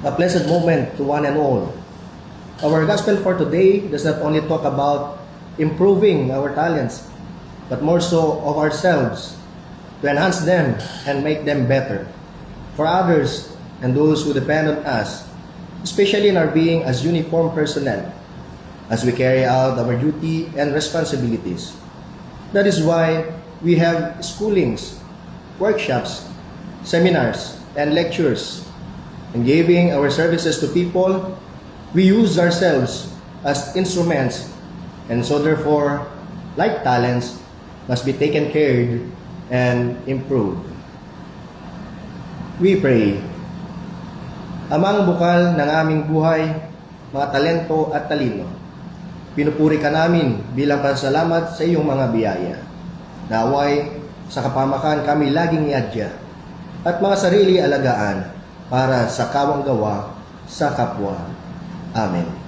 a blessed moment to one and all. Our gospel for today does not only talk about improving our talents, but more so of ourselves, to enhance them and make them better for others and those who depend on us, especially in our being as uniformed personnel, as we carry out our duty and responsibilities. That is why we have schoolings, workshops, seminars, and lectures. In giving our services to people, we use ourselves as instruments, and so therefore, like talents, must be taken care of and improved. We pray. Amang bukal ng aming buhay, mga talento at talino, pinupuri ka namin bilang pasalamat sa iyong mga biyaya. Naway, sa kapamakan kami laging iadya at mga sarili alagaan para sa kawang gawa sa kapwa. Amen.